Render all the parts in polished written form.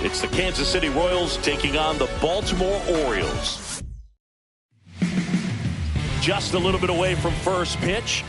It's the Kansas City Royals taking on the Baltimore Orioles. Just a little bit away from first pitch.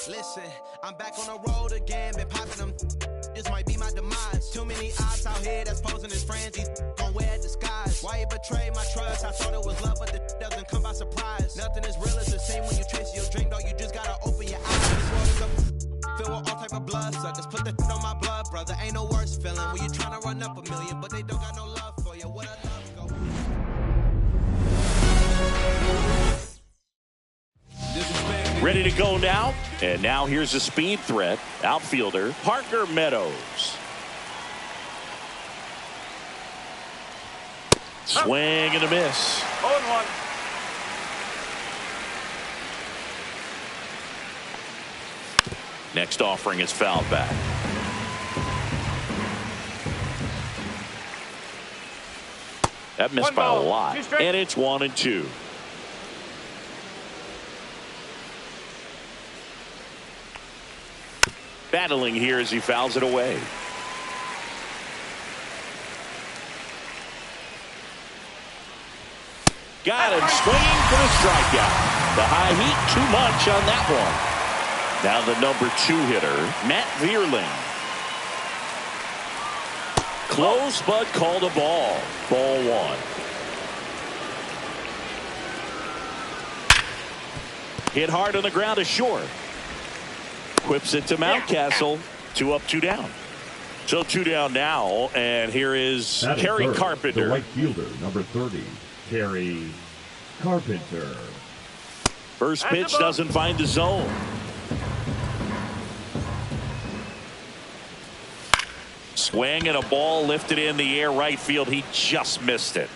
Listen, I'm back on the road again, been popping them. This might be my demise. Too many ops out here that's posing as friends. These gon' wear a disguise. Why you betray my trust? I thought it was love, but the doesn't come by surprise. Nothing as real as it seems when you chase your dream, dog. You just gotta open your eyes. This world is filled with all type of blood suckers. Put the on my blood, brother. Ain't no worse feeling when you tryna run up a million, but they don't got no love for you. What a love go. Ready to go now. And now here's a speed threat. Outfielder Parker Meadows. Swing and a miss. 0-1. Next offering is fouled back. That missed by a lot. And it's 1-2. Battling here as he fouls it away. Got him swinging for the strikeout. The high heat, too much on that one. Now the number 2 hitter, Matt Vierling. Close, but called a ball. Ball 1. Hit hard on the ground to short. Whips it to Mountcastle. 2 up, 2 down. So 2 down now, and here is Kerry Carpenter. The right fielder, number 30, Kerry Carpenter. First pitch doesn't find the zone. Swing and a ball lifted in the air right field. He just missed it.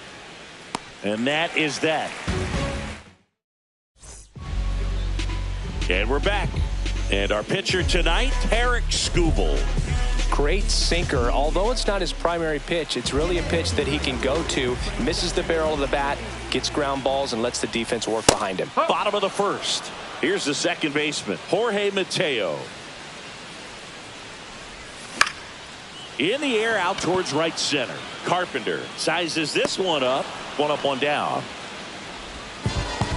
And that is that. And we're back. And our pitcher tonight, Tarik Skubal. Great sinker. Although it's not his primary pitch, it's really a pitch that he can go to. Misses the barrel of the bat, gets ground balls, and lets the defense work behind him. Bottom of the first. Here's the second baseman, Jorge Mateo. In the air out towards right center. Carpenter sizes this one up. 1 up, 1 down.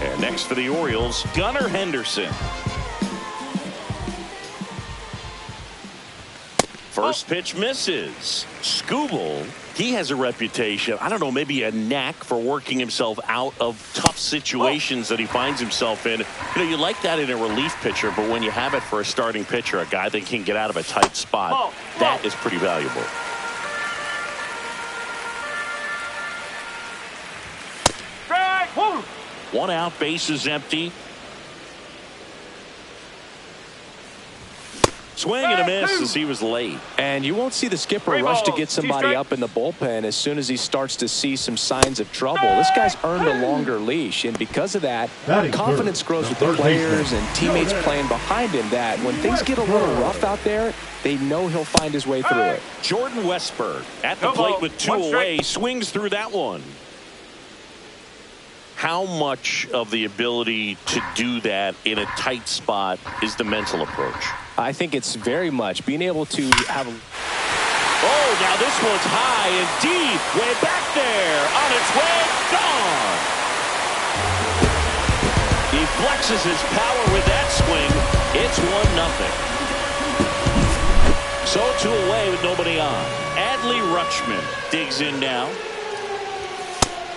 And next for the Orioles, Gunnar Henderson. First pitch misses. Skubal, he has a reputation, I don't know, maybe a knack for working himself out of tough situations that he finds himself in. You know, you like that in a relief pitcher, but when you have it for a starting pitcher, a guy that can get out of a tight spot, that is pretty valuable. One out, bases empty. Swing and a miss as he was late. And you won't see the skipper rush to get somebody up in the bullpen as soon as he starts to see some signs of trouble. This guy's earned a longer leash, and because of that, confidence grows with the players and teammates playing behind him, that when things get a little rough out there, they know he'll find his way through it. Jordan Westburg at the plate with 2 away, swings through that one. How much of the ability to do that in a tight spot is the mental approach? I think it's very much being able to have a... Oh, now this one's high and deep, way back there, on its way, gone. He flexes his power with that swing. It's 1-0. So 2 away with nobody on. Adley Rutschman digs in now.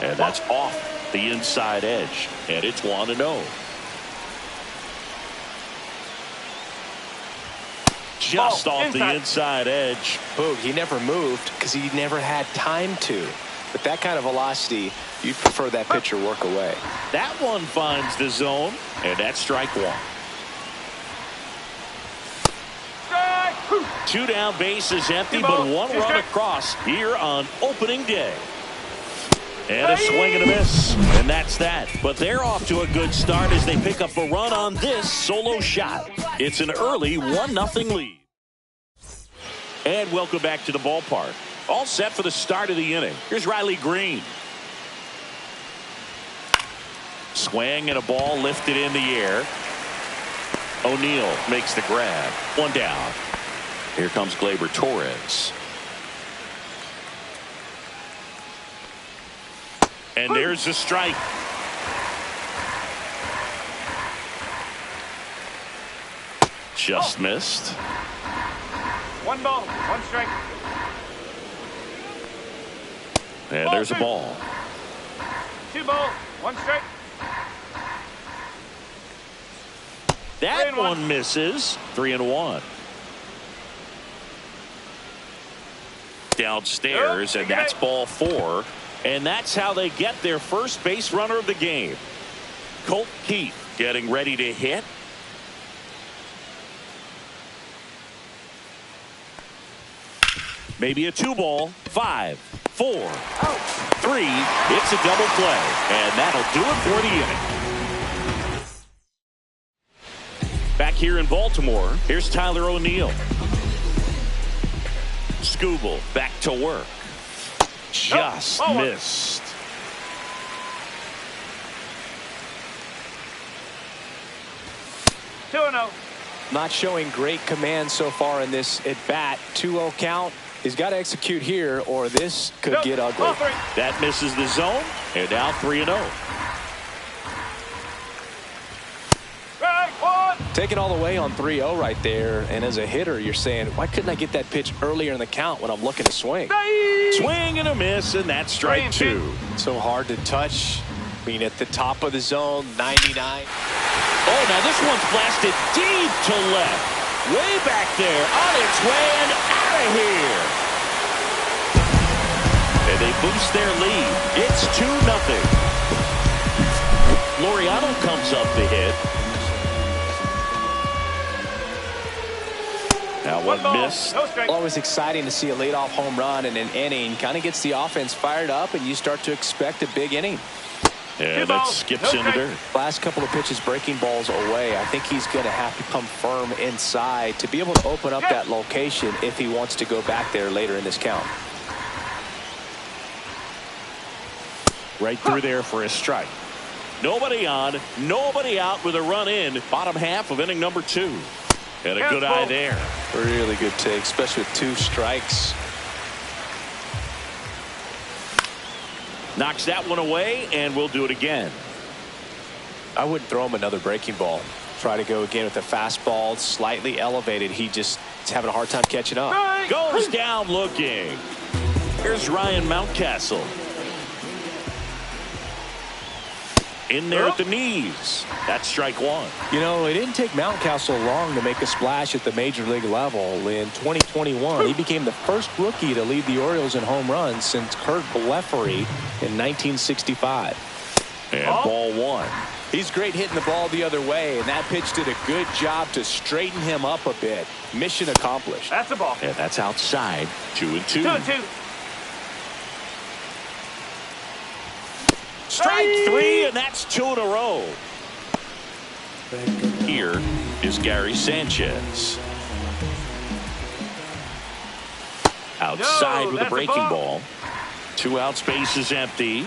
And that's off the inside edge, and it's 1-0. Just off the inside edge. Boog, he never moved because he never had time to. With that kind of velocity, you'd prefer that pitcher work away. That one finds the zone, and that's strike 1. 2 down, bases empty, but 1 run across here on opening day. And a swing and a miss, and that's that. But they're off to a good start as they pick up a run on this solo shot. It's an early 1-0 lead. And welcome back to the ballpark. All set for the start of the inning. Here's Riley Green. Swing and a ball lifted in the air. O'Neill makes the grab. 1 down. Here comes Gleyber Torres. And there's the strike. Just missed. 1 ball, 1 strike. And there's a ball. 2 balls, 1 strike. That one misses. 3-1. Downstairs, and that's ball 4. And that's how they get their first base runner of the game. Colt Keith getting ready to hit. Maybe a 2 ball. 5, 4, 3. It's a double play. And that'll do it for the inning. Back here in Baltimore, here's Tyler O'Neill. Skubal back to work. Just missed. Not showing great command so far in this at bat. 2-0 count. He's got to execute here, or this could get ugly. That misses the zone, and now 3-0. Taking all the way on 3-0 right there, and as a hitter, you're saying, why couldn't I get that pitch earlier in the count when I'm looking to swing? Swing and a miss, and that's strike 2. So hard to touch. I mean, at the top of the zone, 99. Oh, now this one's blasted deep to left. way back there, on its way and out of here. And they boost their lead. It's 2-0. Laureano comes up the hit. Now one miss. Always exciting to see a leadoff home run in an inning. Kind of gets the offense fired up, and you start to expect a big inning. Yeah, that skips into dirt. Last couple of pitches breaking balls away. I think he's going to have to come firm inside to be able to open up that location if he wants to go back there later in this count. Right through there for a strike. Nobody on, nobody out with a run in. Bottom half of inning number 2. And a good eye there. Really good take, especially with 2 strikes. Knocks that one away, and we'll do it again. I wouldn't throw him another breaking ball. Try to go again with a fastball, slightly elevated. He's having a hard time catching up. Goes down looking. Here's Ryan Mountcastle. In there at the knees. That's strike 1. You know, it didn't take Mountcastle long to make a splash at the major league level. In 2021, he became the first rookie to lead the Orioles in home runs since Kurt Blefary in 1965. And ball 1. He's great hitting the ball the other way, and that pitch did a good job to straighten him up a bit. Mission accomplished. That's a ball. And that's outside. 2-2. 2-2. Strike 3, and that's 2 in a row. Here is Gary Sanchez. Outside with a breaking ball. 2 outs, base is empty.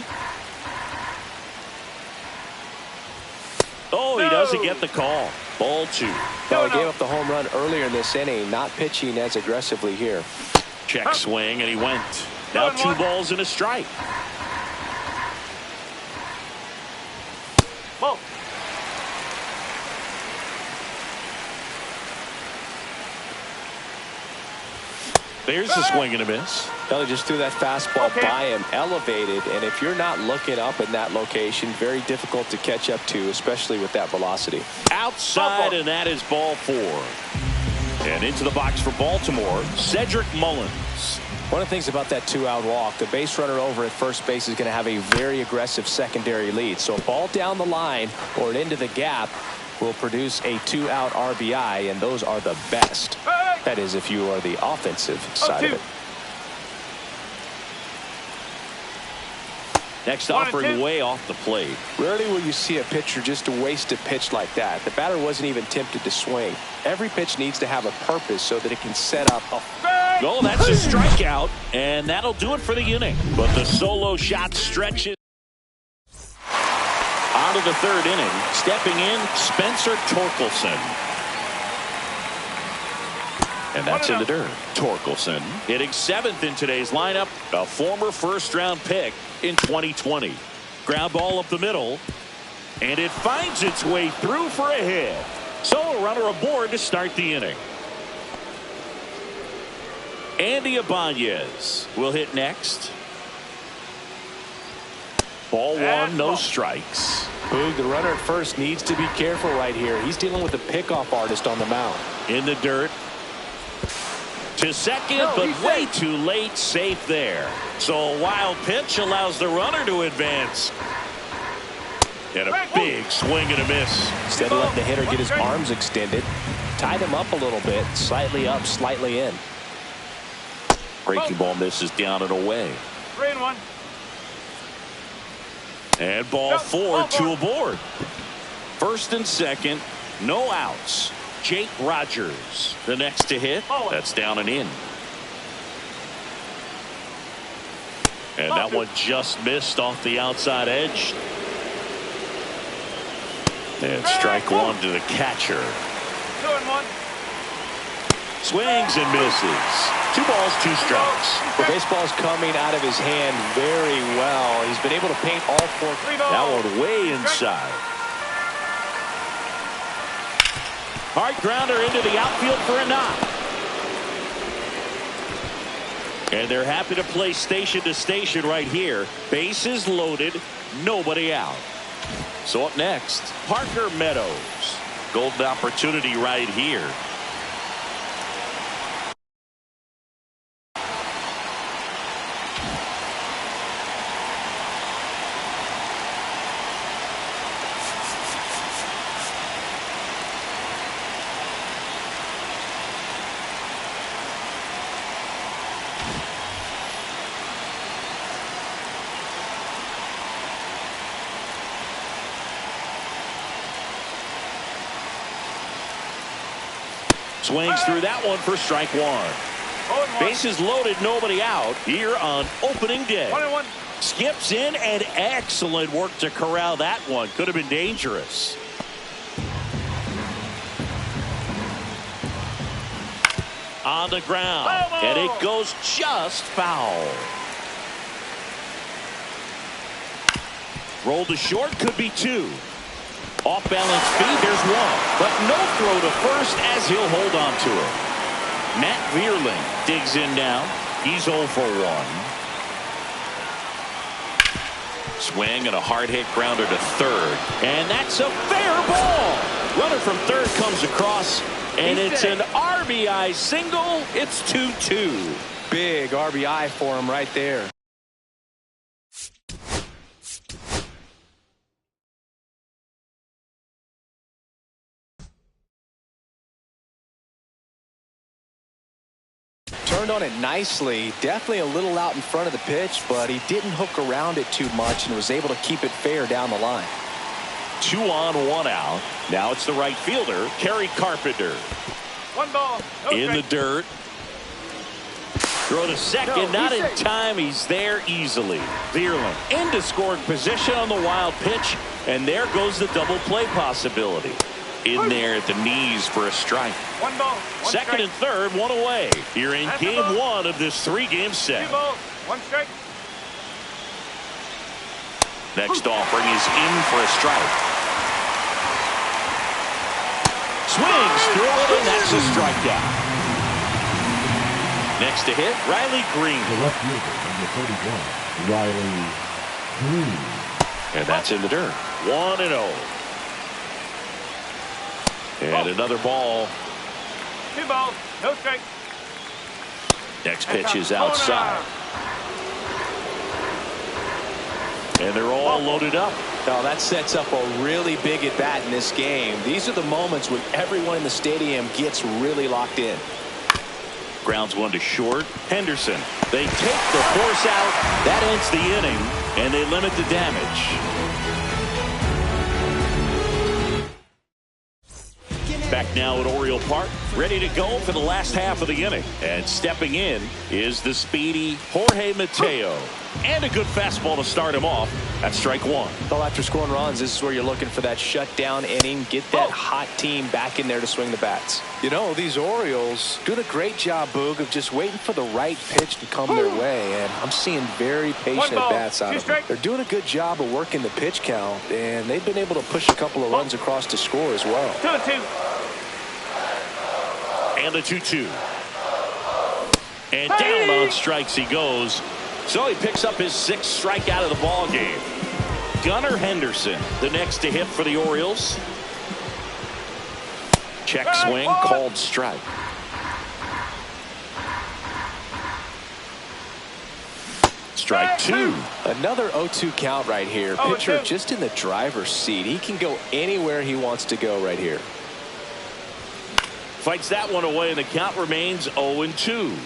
Oh, he doesn't get the call. Ball 2. Well, he gave up the home run earlier in this inning, not pitching as aggressively here. Check swing, and he went. Now 2 balls and a strike. Ball. There's a swing and a miss. Kelly just threw that fastball by him, elevated, and if you're not looking up in that location, very difficult to catch up to, especially with that velocity. Outside, and that is ball 4. And into the box for Baltimore, Cedric Mullins. One of the things about that 2-out walk, the base runner over at first base is going to have a very aggressive secondary lead. So a ball down the line or an into the gap will produce a 2-out RBI, and those are the best. That is, if you are the offensive side of it. Next offering way off the plate. Rarely will you see a pitcher just waste a pitch like that. The batter wasn't even tempted to swing. Every pitch needs to have a purpose so that it can set up a... Oh, that's a strikeout, and that'll do it for the inning. But the solo shot stretches. Out of the 3rd inning, stepping in, Spencer Torkelson. And that's in the dirt. Torkelson hitting 7th in today's lineup, a former first-round pick in 2020. Ground ball up the middle, and it finds its way through for a hit. So a runner aboard to start the inning. Andy Ibanez will hit next. Ball 1, no strikes. Boog, the runner at first needs to be careful right here. He's dealing with a pickoff artist on the mound. In the dirt. To second, but way too late, safe there. So a wild pitch allows the runner to advance. And a big swing and a miss. Instead of letting the hitter get his arms extended, tied him up a little bit, slightly up, slightly in. Breaking ball misses down and away. 3-1. And ball 4, 2 aboard. First and second, no outs. Jake Rogers, the next to hit. That's down and in. And that one just missed off the outside edge. And strike 1 to the catcher. 2-1. Swings and misses. 2 balls, 2 strikes. The baseball's coming out of his hand very well. He's been able to paint all 4. That one way inside. Hard grounder into the outfield for a knock. And they're happy to play station to station right here. Bases loaded, nobody out. So up next, Parker Meadows. Golden opportunity right here. Swings through that one for strike one. Bases loaded, nobody out here on opening day. 1-1. Skips in, and excellent work to corral that one. Could have been dangerous. On the ground, and it goes just foul. Roll to short, could be two. Off balance feet, there's one. But no throw to first as he'll hold on to it. Matt Vierling digs in now. He's 0 for 1. Swing and a hard hit grounder to third. And that's a fair ball. Runner from third comes across, and it's an RBI single. It's 2-2. Big RBI for him right there. Turned on it nicely. Definitely a little out in front of the pitch, but he didn't hook around it too much and was able to keep it fair down the line. 2 on, 1 out. Now it's the right fielder, Kerry Carpenter. 1 ball. No in strike. the dirt. Throw to second, not in time. He's there easily. Vierling into scoring position on the wild pitch, and there goes the double play possibility. In there at the knees for a strike. 1 ball. Second and third, 1 away. Here in game 1 of this 3-game set. 2 balls. 1 strike. Next offering is in for a strike. Swings through it, and that's a strikeout. Next to hit, Riley Green. The left fielder, number 31, Riley Green. And that's in the dirt. 1-0. And another ball. 2 balls. No strike. Next pitch is outside. And they're all loaded up. Now that sets up a really big at bat in this game. These are the moments when everyone in the stadium gets really locked in. Grounds one to short. Henderson. They take the force out. That ends the inning, and they limit the damage. Back now at Oriole Park, ready to go for the last half of the inning. And stepping in is the speedy Jorge Mateo. And a good fastball to start him off. That's strike one. Well, after scoring runs, this is where you're looking for that shutdown inning. Get that hot team back in there to swing the bats. You know, these Orioles doing a great job, Boog, of just waiting for the right pitch to come their way. And I'm seeing very patient bats out of them. They're doing a good job of working the pitch count, and they've been able to push a couple of runs across to score as well. 2-2. And the 2-2. And down on strikes he goes. So he picks up his 6th strikeout of the ball game. Gunnar Henderson, the next to hit for the Orioles. Check swing, called strike. Strike 2. Another 0-2 count right here. Pitcher just in the driver's seat. He can go anywhere he wants to go right here. Fights that one away, and the count remains 0-2.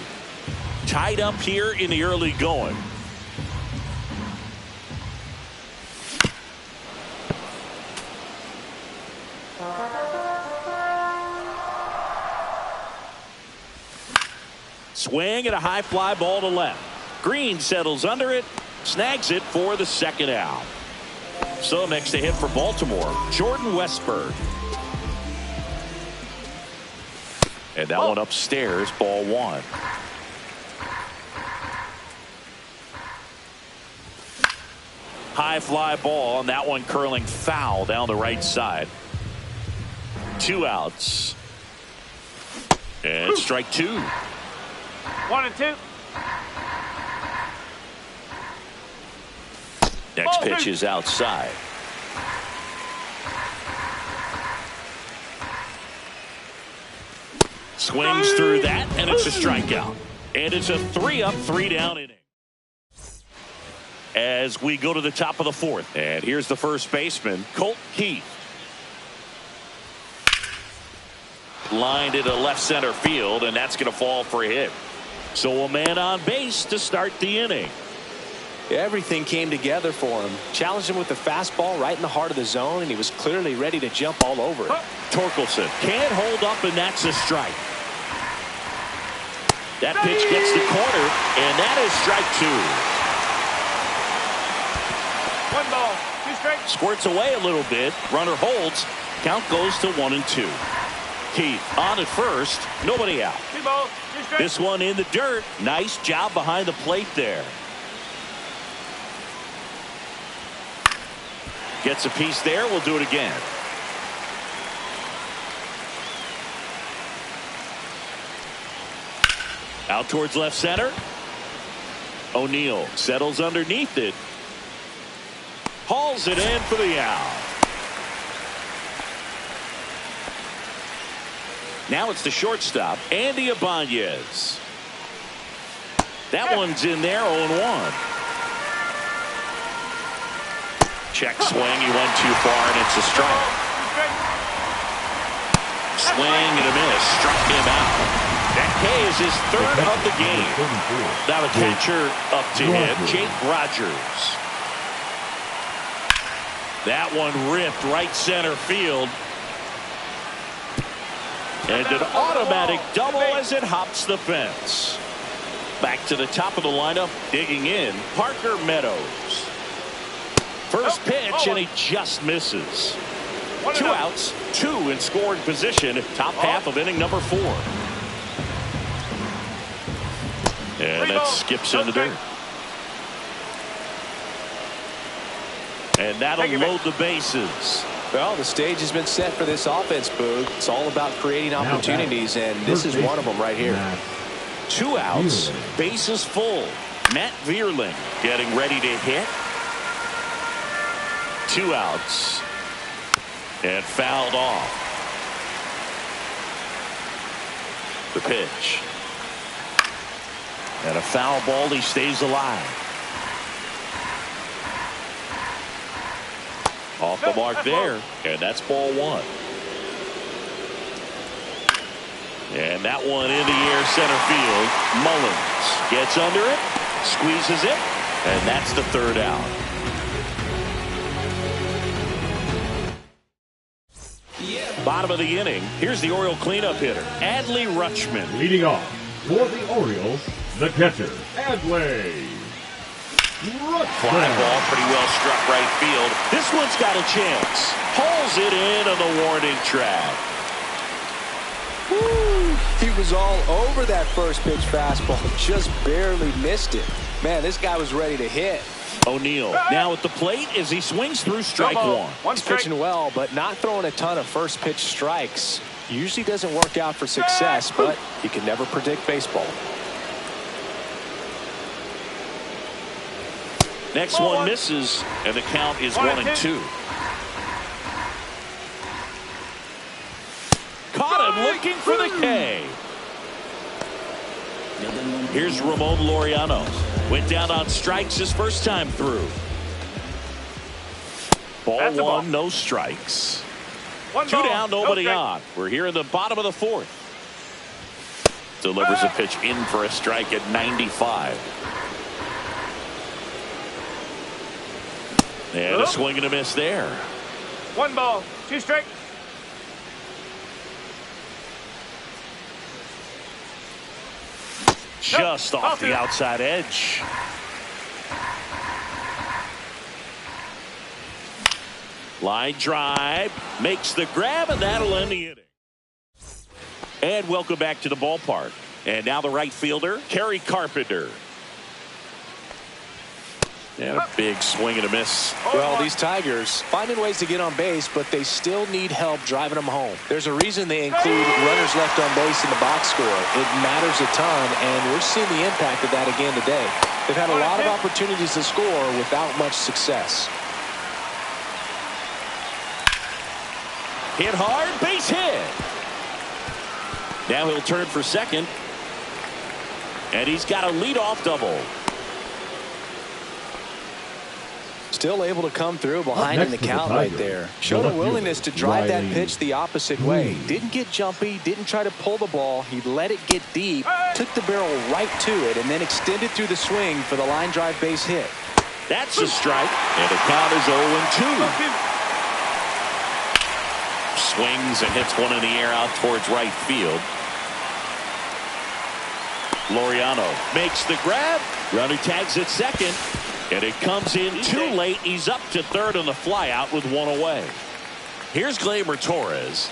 Tied up here in the early going. Swing and a high fly ball to left. Green settles under it, snags it for the second out. So next to hit for Baltimore, Jordan Westburg. And that one upstairs, ball one. High fly ball, and that one curling foul down the right side. 2 outs. And strike 2. 1-2. Next pitch is outside. Swings through that, and it's a strikeout. And it's a 3-up, 3-down inning. As we go to the top of the 4th. And here's the first baseman, Colt Keith. Lined into left center field, and that's going to fall for a hit. So a man on base to start the inning. Everything came together for him. Challenged him with the fastball right in the heart of the zone, and he was clearly ready to jump all over it. Torkelson can't hold up, and that's a strike. That pitch gets the corner, and that is strike 2. 1 ball, 2 strikes. Squirts away a little bit. Runner holds. Count goes to 1-2. Keith on at first. Nobody out. 2 balls, 2 strikes. This one in the dirt. Nice job behind the plate there. Gets a piece there. We'll do it again. Out towards left center. O'Neill settles underneath it. Hauls it in for the out. Now it's the shortstop, Andy Ibanez. That one's in there, 0-1. Check swing, he went too far, and it's a strike. Swing and a miss, struck him out. That K is his 3rd of the game. Now the catcher up to hit, Jake Rogers. That one ripped right center field. And an automatic double as it hops the fence. Back to the top of the lineup, digging in, Parker Meadows. First pitch, and he just misses. 2 outs, 2 in scoring position, top half of inning number 4. And that skips in the dirt. And that'll load the bases. Well, the stage has been set for this offense, Boog. It's all about creating opportunities, and this is one of them right here. 2 outs, bases full. Matt Vierling getting ready to hit. 2 outs. And fouled off. The pitch. And a foul ball, he stays alive. Off the mark there, and that's ball 1. And that one in the air center field. Mullins gets under it, squeezes it, and that's the 3rd out. Bottom of the inning, here's the Oriole cleanup hitter, Adley Rutschman. Leading off for the Orioles, the catcher, Adley Rutschman. Fly ball pretty well struck right field. This one's got a chance. Pulls it in on the warning track. Woo, he was all over that first pitch fastball. Just barely missed it. Man, this guy was ready to hit. O'Neill now at the plate as he swings through strike 1. He's pitching well, but not throwing a ton of first pitch strikes. Usually doesn't work out for success, but you can never predict baseball. Next one misses, and the count is 1-2. Caught him looking for the K. Here's Ramon Laureano. Went down on strikes his first time through. Ball 1, no strikes. 2 down, nobody on. We're here in the bottom of the 4th. Delivers a pitch in for a strike at 95. And a swing and a miss there. 1 ball, 2 strikes. Just off the outside edge. Line drive, makes the grab, and that'll end the inning. And welcome back to the ballpark. And now the right fielder, Kerry Carpenter. And a big swing and a miss. Well, these Tigers finding ways to get on base, but they still need help driving them home. There's a reason they include runners left on base in the box score. It matters a ton, and we're seeing the impact of that again today. They've had a lot of opportunities to score without much success. Hit hard, base hit. Now he'll turn for second. And he's got a leadoff double. Still able to come through behind in the count right there. Showed a willingness to drive that pitch the opposite way. Didn't get jumpy, didn't try to pull the ball. He let it get deep, took the barrel right to it, and then extended through the swing for the line drive base hit. That's a strike, and the count is 0-2. Swings and hits one in the air out towards right field. Laureano makes the grab. Runner tags at second, and it comes in too late. He's up to third on the fly out with one away. Here's Gleyber Torres.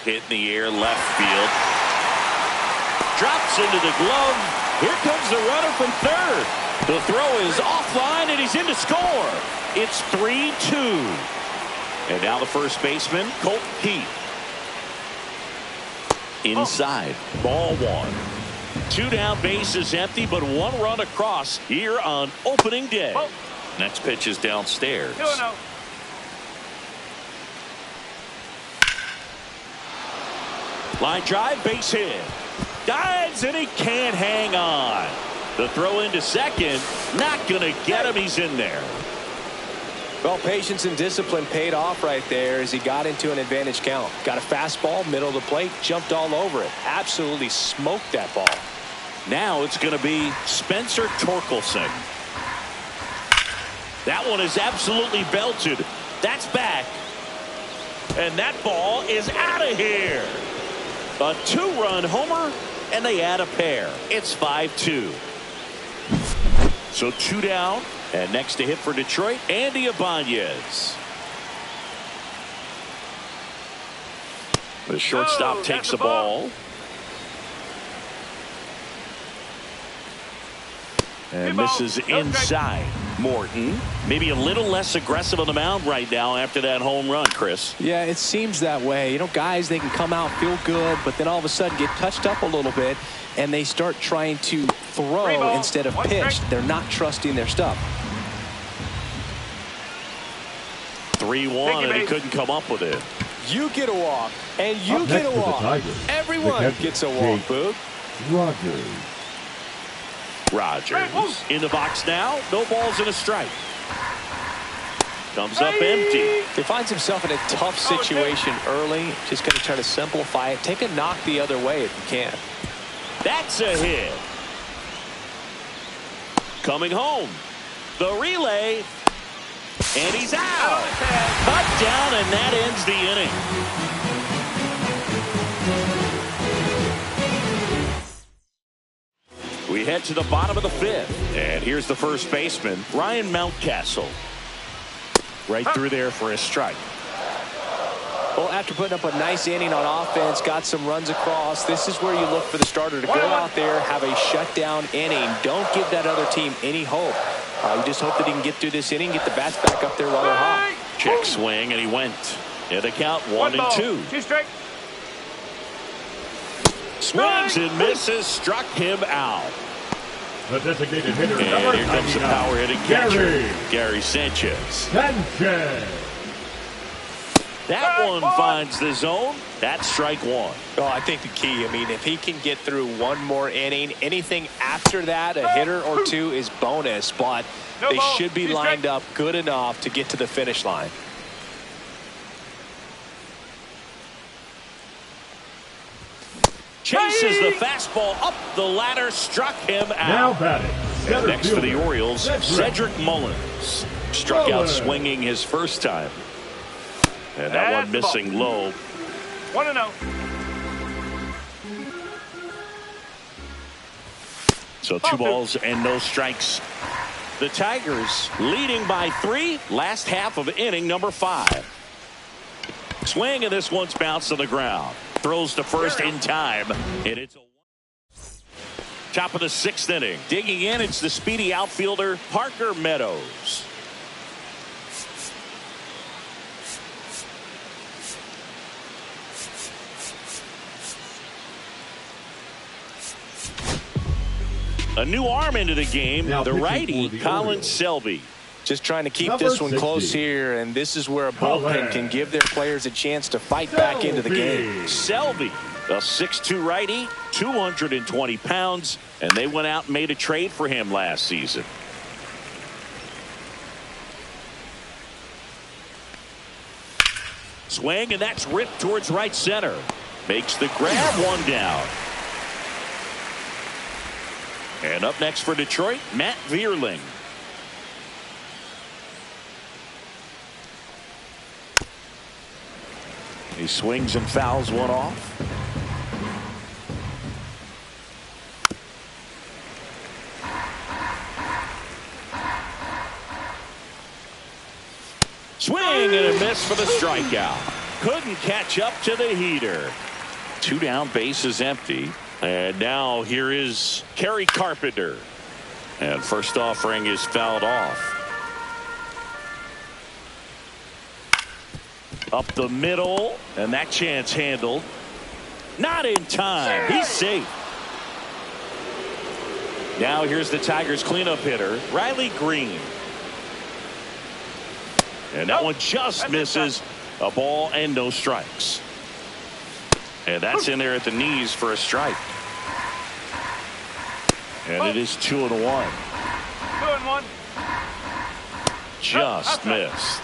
Hit in the air, left field. Drops into the glove. Here comes the runner from third. The throw is offline, and he's in to score. It's 3-2. And now the first baseman, Colt Keith. Inside, ball one. 2 down, bases empty, but 1 run across here on opening day. Next pitch is downstairs. 2-0. Line drive, base hit. Dives, and he can't hang on. The throw into second, not going to get him. He's in there. Well, patience and discipline paid off right there as he got into an advantage count. Got a fastball, middle of the plate, jumped all over it. Absolutely smoked that ball. Now it's going to be Spencer Torkelson. That one is absolutely belted. That's back. And that ball is out of here. A 2-run homer, and they add a pair. It's 5-2. So 2 down, and next to hit for Detroit, Andy Ibanez. The shortstop takes the ball. And misses inside. Morton, maybe a little less aggressive on the mound right now after that home run, Chris. Yeah, it seems that way. You know, guys, they can come out, feel good, but then all of a sudden get touched up a little bit, and they start trying to throw instead of pitch. They're not trusting their stuff. 3-1, and he couldn't come up with it. You get a walk, and you get a walk. Everyone gets a walk, Boog. Rogers in the box now. No balls and a strike. Comes up empty. He finds himself in a tough situation early. Just going to try to simplify it. Take a knock the other way if you can. That's a hit. Coming home. The relay. And he's out. Cut down, and that ends the inning. We head to the bottom of the 5th. And here's the first baseman, Ryan Mountcastle. Right through there for a strike. Well, after putting up a nice inning on offense, got some runs across, this is where you look for the starter to go out there, have a shutdown inning. Don't give that other team any hope. You just hope that he can get through this inning, get the bats back up there while they're hot. Check swing, and he went. And the count 1-2. 2 strike. Swings and misses, struck him out. The designated hitter, and here comes the power hitting catcher, Gary Sanchez. That one finds the zone. That's strike 1. Oh, I think the key, I mean, if he can get through one more inning, anything after that, a hitter or two is bonus, but they should be lined up good enough to get to the finish line. Chases the fastball up the ladder, struck him out. Now batting. And next for the Orioles, Cedric Mullins. Struck out swinging his first time. And that one missing low. 1-0. So 2 balls and no strikes. The Tigers leading by 3, last half of inning number 5. Swing, and this one's bounced on the ground. Throws to first in time, and it's a top of the 6th inning. Digging in, it's the speedy outfielder Parker Meadows. A new arm into the game, the righty Colin Selby. Just trying to keep this one close here, and this is where a bullpen can give their players a chance to fight back into the game. Selby, a 6'2 righty, 220 pounds, and they went out and made a trade for him last season. Swing, and that's ripped towards right center. Makes the grab, 1 down. And up next for Detroit, Matt Vierling. He swings and fouls one off. Swing and a miss for the strikeout. Couldn't catch up to the heater. 2 down, base is empty. And now here is Kerry Carpenter. And first offering is fouled off. Up the middle, and that chance handled. Not in time. He's safe. Now here's the Tigers cleanup hitter, Riley Green. And that one just misses. A ball and no strikes. And that's in there at the knees for a strike. And it is 2-1. 2-1. Just missed.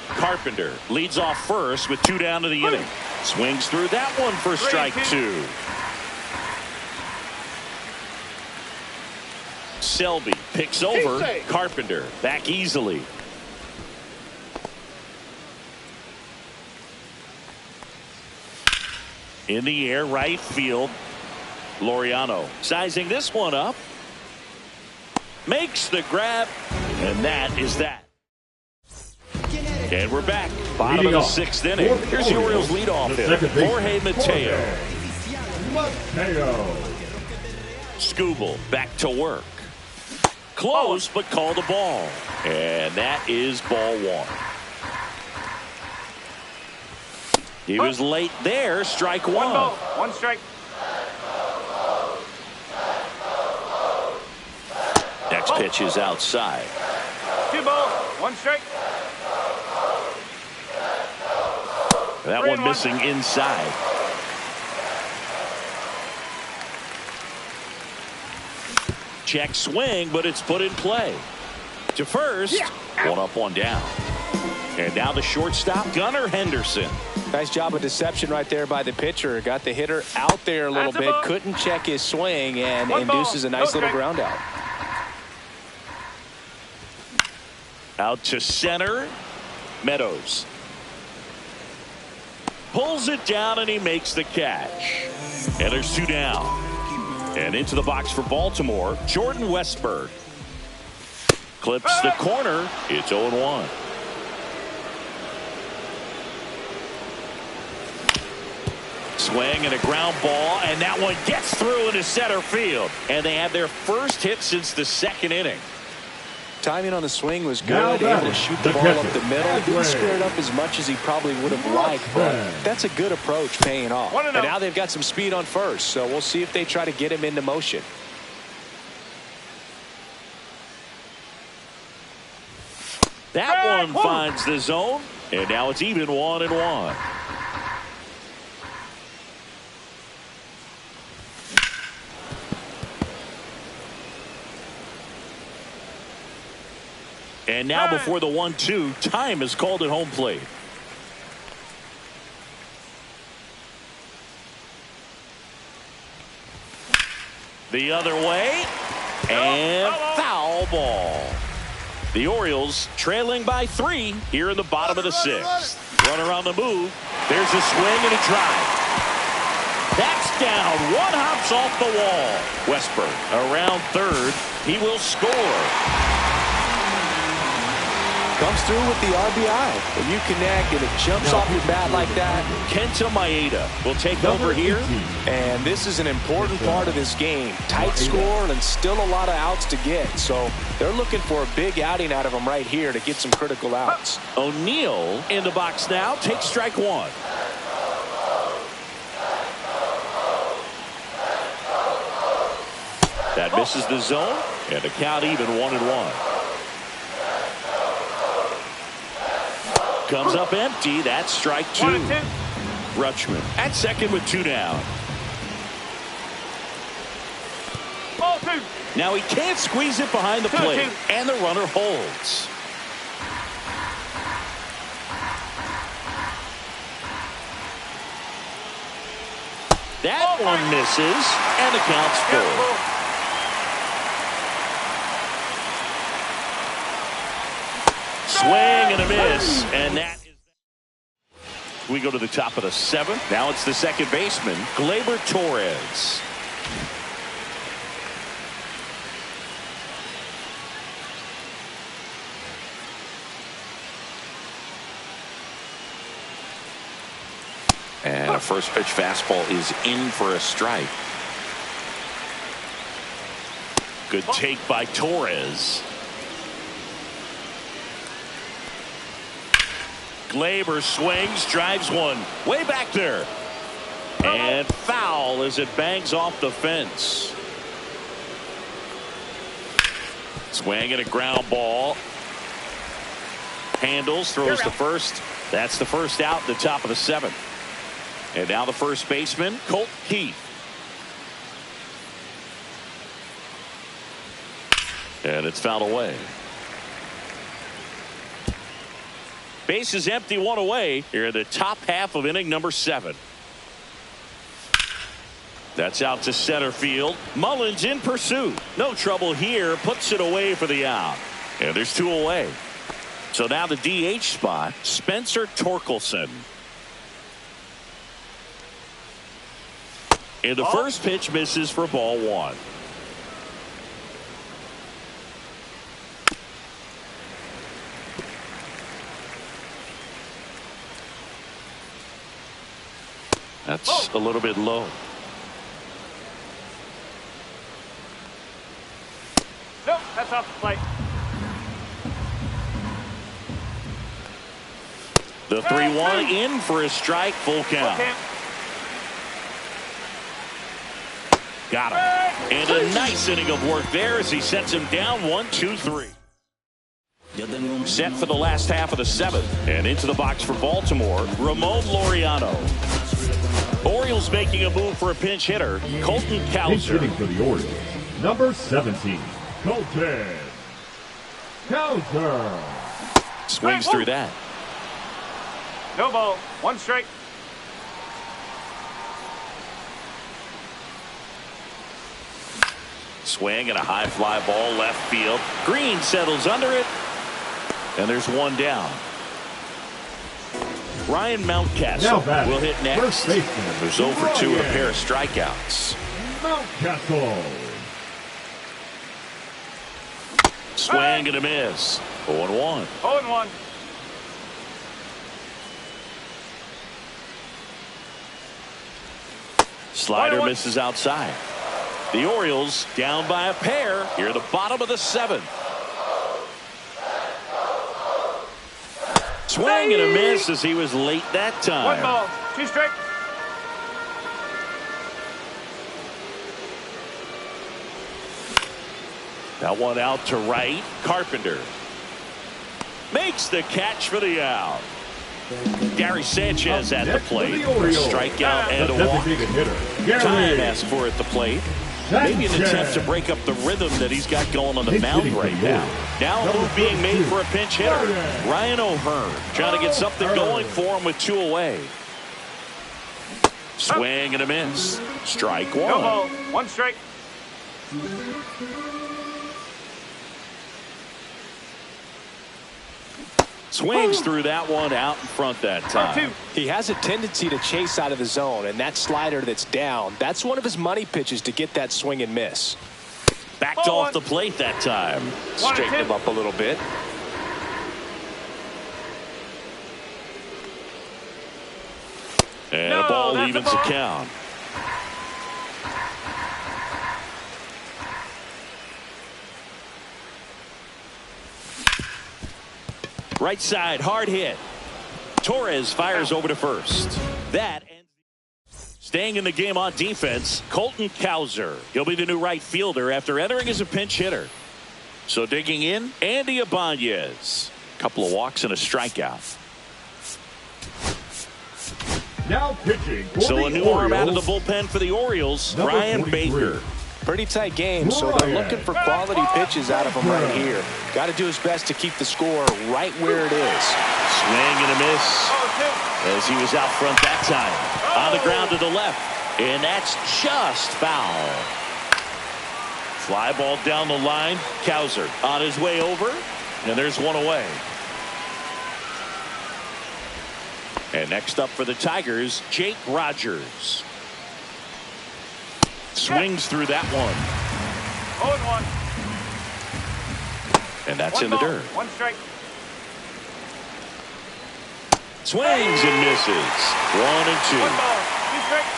Carpenter leads off first with 2 down to the inning. Swings through that one for strike 2. Selby picks over Carpenter. Back easily. In the air, right field. Laureano sizing this one up. Makes the grab. And that is that. And we're back. Bottom of the 6th inning. Here's the Orioles leadoff hitter, Jorge Mateo. Skubal back to work. Close, but called a ball. And that is ball 1. He was late there. Strike 1. 1 ball, 1 strike. Next pitch is outside. 2 balls, 1 strike. That one missing inside. Check swing, but it's put in play. To first. 1 up, 1 down. And now the shortstop, Gunnar Henderson. Nice job of deception right there by the pitcher. Got the hitter out there a little bit. Couldn't check his swing and induces a nice little ground out. Out to center. Meadows. Pulls it down and he makes the catch. And there's 2 down. And into the box for Baltimore, Jordan Westburg. Clips the corner. It's 0-1. Swing and a ground ball, and that one gets through into center field. And they have their first hit since the 2nd inning. Timing on the swing was good. Able to shoot the ball up the middle. Didn't square it up as much as he probably would have liked, but that's a good approach paying off. And now they've got some speed on first, so we'll see if they try to get him into motion. That one finds the zone, and now it's even 1-1. And now before the 1-2, time is called at home plate. The other way, and foul ball. The Orioles trailing by 3 here in the bottom of the 6th. Runner on the move. There's a swing and a drive. That's down. 1 hops off the wall. Westburg around third. He will score. Comes through with the RBI. When you connect and it jumps off your bat like that. Kenta Maeda will take over here. And this is an important part of this game. Tight score and still a lot of outs to get. So they're looking for a big outing out of him right here to get some critical outs. O'Neill in the box now. Takes strike 1. That misses the zone. And the count even 1-1. Comes up empty. That's strike 2. 1-2. Rutschman at second with 2 down. Ball 2. Now he can't squeeze it behind the plate. 2-2. And the runner holds. That one misses. And the count's full. Swing and a miss. And that is. We go to the top of the 7th. Now it's the second baseman, Gleyber Torres. And a first pitch fastball is in for a strike. Good take by Torres. Gleyber swings, drives one way back there. And foul as it bangs off the fence. Swing and a ground ball. Handles, throws to first. That's the first out, the top of the 7th. And now the first baseman, Colt Keith. And it's fouled away. Base is empty, one away here in the top half of inning number 7. That's out to center field. Mullins in pursuit. No trouble here. Puts it away for the out. And there's 2 away. So now the DH spot, Spencer Torkelson. And the first pitch misses for ball 1. That's a little bit low. Nope, that's off the plate. The 3-1 in for a strike, full count. Got him. And a nice inning of work there as he sets him down 1-2-3. Set for the last half of the 7th. And into the box for Baltimore, Ramon Laureano. Orioles making a move for a pinch hitter, Colton Cowser. Hitting for the Orioles, number 17, Colton Cowser. Swings through that. No ball. 1 strike. Swing and a high fly ball left field. Green settles under it. And there's 1 down. Ryan Mountcastle will hit next. There's 0 for 2 and a pair of strikeouts. Mountcastle. Swing and a miss. 0-1. 0-1. Slider misses outside. The Orioles down by a pair here at the bottom of the 7th. Swing and a miss as he was late that 1 time. ball. 2 strike. That one out to right. Carpenter makes the catch for the out. Gary Sanchez at the plate. Strikeout and a walk. Time asked for at the plate. Maybe an attempt to break up the rhythm that he's got going on the mound right now. Now a move being made for a pinch hitter. Ryan O'Hearn trying to get something going for him with 2 away. Swing and a miss. Strike 1. No ball. 1 strike. Swings through that one out in front that time. He has a tendency to chase out of the zone, and that slider that's down, that's one of his money pitches to get that swing and miss. Backed off the plate that time. Straighten him up a little bit. And a ball evens the count. Right side, hard hit. Torres fires over to first. That ends. Staying in the game on defense, Colton Cowser. He'll be the new right fielder after entering as a pinch hitter. So digging in, Andy Ibanez. Couple of walks and a strikeout. Now pitching for So the a new Orioles, arm out of the bullpen for the Orioles, number Brian 43. Baker. Pretty tight game, so they're looking for quality pitches out of him right here. Got to do his best to keep the score right where it is. Swing and a miss as he was out front that time. On the ground to the left, and that's just foul. Fly ball down the line. Cowser on his way over, and there's 1 away. And next up for the Tigers, Jake Rogers. Swings through that one. 0-1. And that's in the dirt. 1 strike. Swings and misses. 1 and 2. 1 ball. 2 strikes.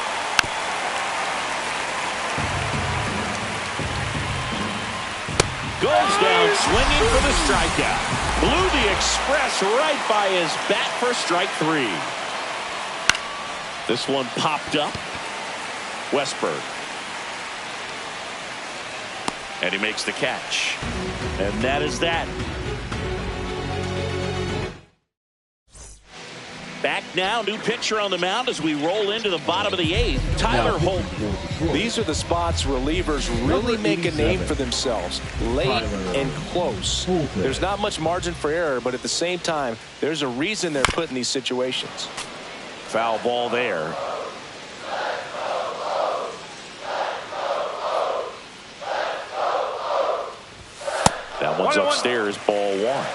Goes down swinging for the strikeout. Blew the express right by his bat for strike 3. This one popped up. Westberg. And he makes the catch. And that is that. Back now, new pitcher on the mound as we roll into the bottom of the 8th. Tyler Holton. These are the spots relievers really make a name for themselves. Late and close. There's not much margin for error, but at the same time, there's a reason they're put in these situations. Foul ball there. That one's upstairs, ball 1.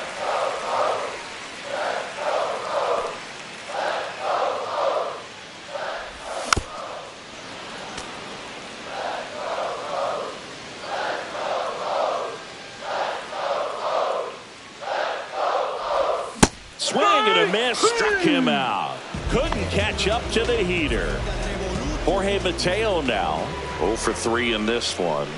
Swing and a miss, struck him out. Couldn't catch up to the heater. Jorge Mateo now 0 for 3 in this one.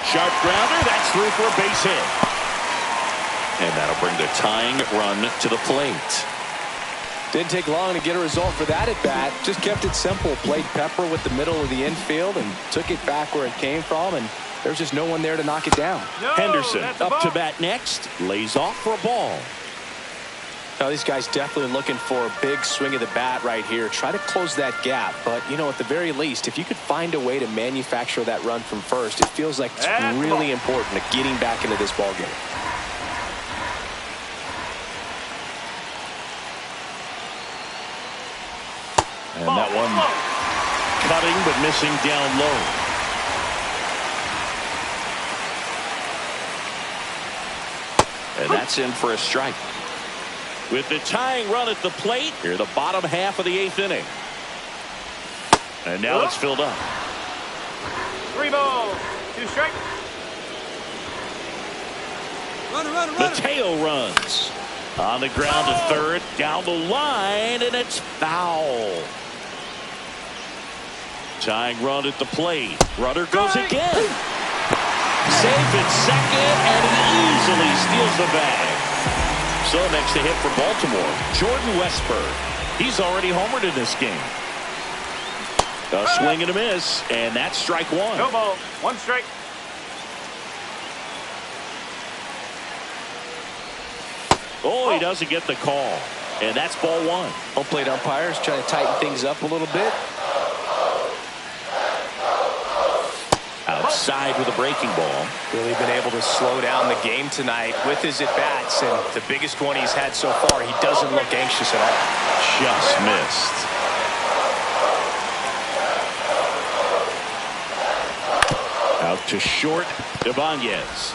Sharp grounder, that's through for a base hit. And that'll bring the tying run to the plate. Didn't take long to get a result for that at bat. Just kept it simple. Played pepper with the middle of the infield and took it back where it came from. And there's just no one there to knock it down. No, Henderson up to bat next. Lays off for a ball. Now these guys definitely looking for a big swing of the bat right here. Try to close that gap. But, you know, at the very least, if you could find a way to manufacture that run from first, it feels like it's really important to getting back into this ball game. And that one cutting but missing down low. And that's in for a strike. With the tying run at the plate, here the bottom half of the 8th inning. And now it's filled up. 3 balls. 2 strikes. Mateo runs. On the ground to third, down the line, and it's foul. Tying run at the plate. Runner goes again. Safe at second, and he easily steals the bag. So next to hit for Baltimore, Jordan Westberg. He's already homered in this game. A swing and a miss, and that's strike 1. No ball. 1 strike. Oh, he doesn't get the call. And that's ball 1. Home plate umpires trying to tighten things up a little bit. Outside with a breaking ball. Really been able to slow down the game tonight with his at-bats, and the biggest one he's had so far, he doesn't look anxious at all. Just missed. Out to short, Ibanez.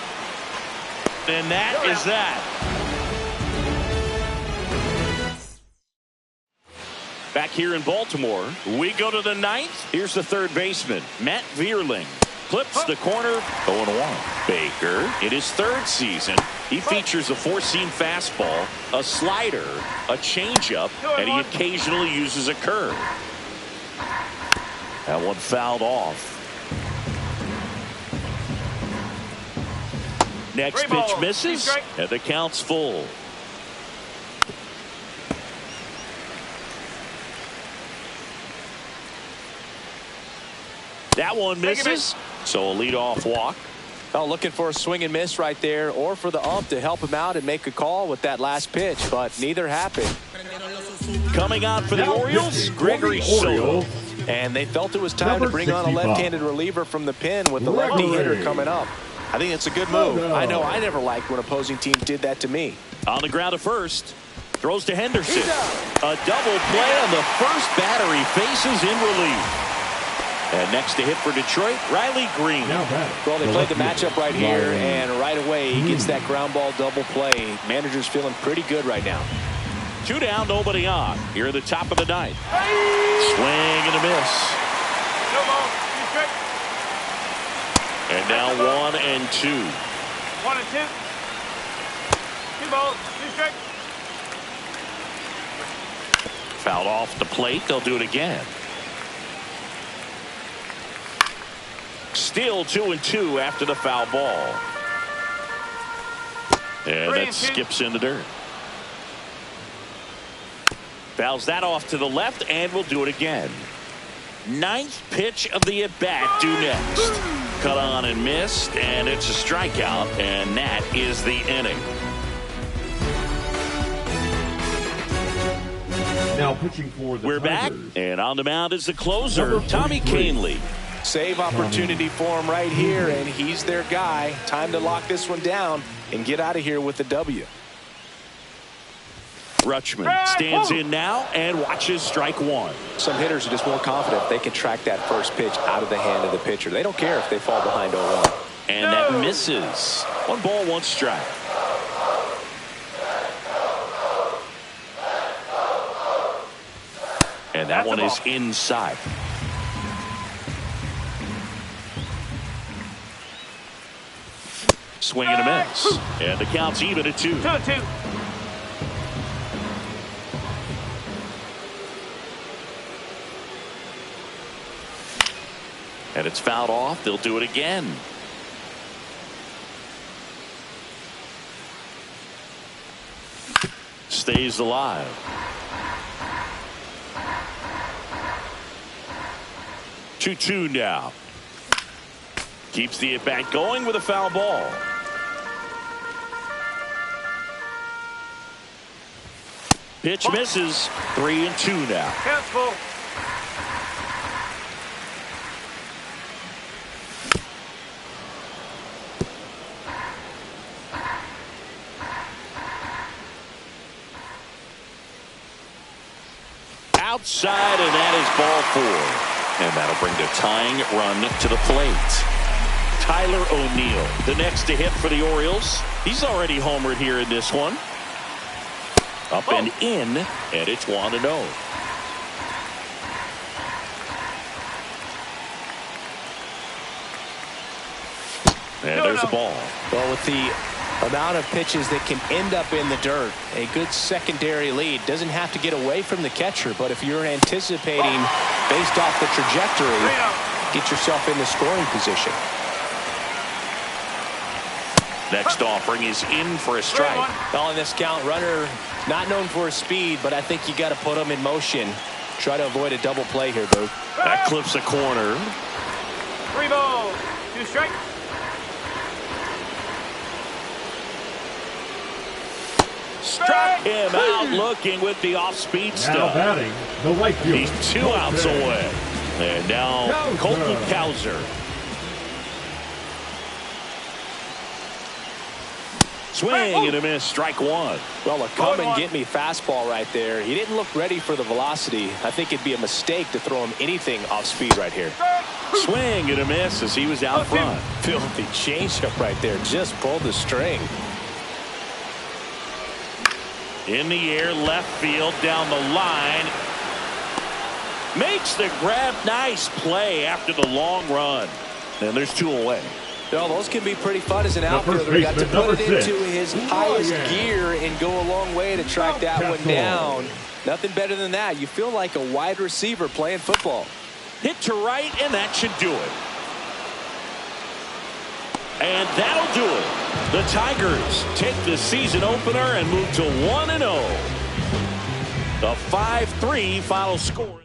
And that is that. Back here in Baltimore, we go to the 9th. Here's the third baseman, Matt Vierling. Clips the corner, 0-1. Baker, in his 3rd season, he features a 4-seam fastball, a slider, a changeup, and he occasionally uses a curve. That one fouled off. Next pitch misses, and the count's full. That one misses, so a leadoff walk. Oh, looking for a swing and miss right there, or for the ump to help him out and make a call with that last pitch, but neither happened. Coming out for the Orioles, Gregory Soto. And they felt it was time to bring on a left-handed reliever from the pen with the lefty hitter coming up. I think it's a good move. I know I never liked when opposing teams did that to me. On the ground to first. Throws to Henderson. A double play on the first batter he faces in relief. And next to hit for Detroit, Riley Green. Well, they played the matchup right here, and right away he gets that ground ball double play. Manager's feeling pretty good right now. 2 down, nobody on. Here at the top of the ninth. Swing and a miss. No ball. 2 straight. And now 1 and 2. 1 and 2. 2 balls. 2 straight. Fouled off the plate. They'll do it again. Still 2 and 2 after the foul ball. And that skips in the dirt. Fouls that off to the left, and we'll do it again. 9th pitch of the at-bat due next. Cut on and missed, and it's a strikeout, and that is the inning. Now pitching for the We're back, and on the mound is the closer, Tommy Kahnle. Save opportunity for him right here, and he's their guy. Time to lock this one down and get out of here with the W. Rutschman stands in now and watches strike 1. Some hitters are just more confident they can track that first pitch out of the hand of the pitcher. They don't care if they fall behind 0-1. And that misses. 1 ball, 1 strike. And that one is inside. Swing and a miss. And the count's even at 2. 2 and 2. And it's fouled off. They'll do it again. Stays alive. Two now. Keeps the at-bat going with a foul ball. Pitch misses. 3 and 2 now. Count's full. Outside, and that is ball 4. And that'll bring the tying run to the plate. Tyler O'Neill, the next to hit for the Orioles. He's already homered here in this one. Up and in, and it's 1-0. And there's a ball. Well, with the amount of pitches that can end up in the dirt, a good secondary lead doesn't have to get away from the catcher, but if you're anticipating based off the trajectory, get yourself in the scoring position. Next offering is in for a strike. Well, in this count, runner not known for his speed, but I think you got to put him in motion. Try to avoid a double play here, Booth. That clips a corner. 3 balls. 2 strikes. Struck him out looking with the off-speed stuff. Now batting, the right fielder. He's 2 outs away. And now Colton Cowser. Swing and a miss, strike 1. Well, a come and get me fastball right there. He didn't look ready for the velocity. I think it'd be a mistake to throw him anything off speed right here. Swing and a miss as he was out front. Filthy changeup right there. Just pulled the string. In the air, left field, down the line. Makes the grab. Nice play after the long run. And there's 2 away. Well, those can be pretty fun as an outfielder. He got to put it into his highest gear and go a long way to track that one down. Nothing better than that. You feel like a wide receiver playing football. Hit to right, and that should do it. And that'll do it. The Tigers take the season opener and move to 1-0. The 5-3 final score.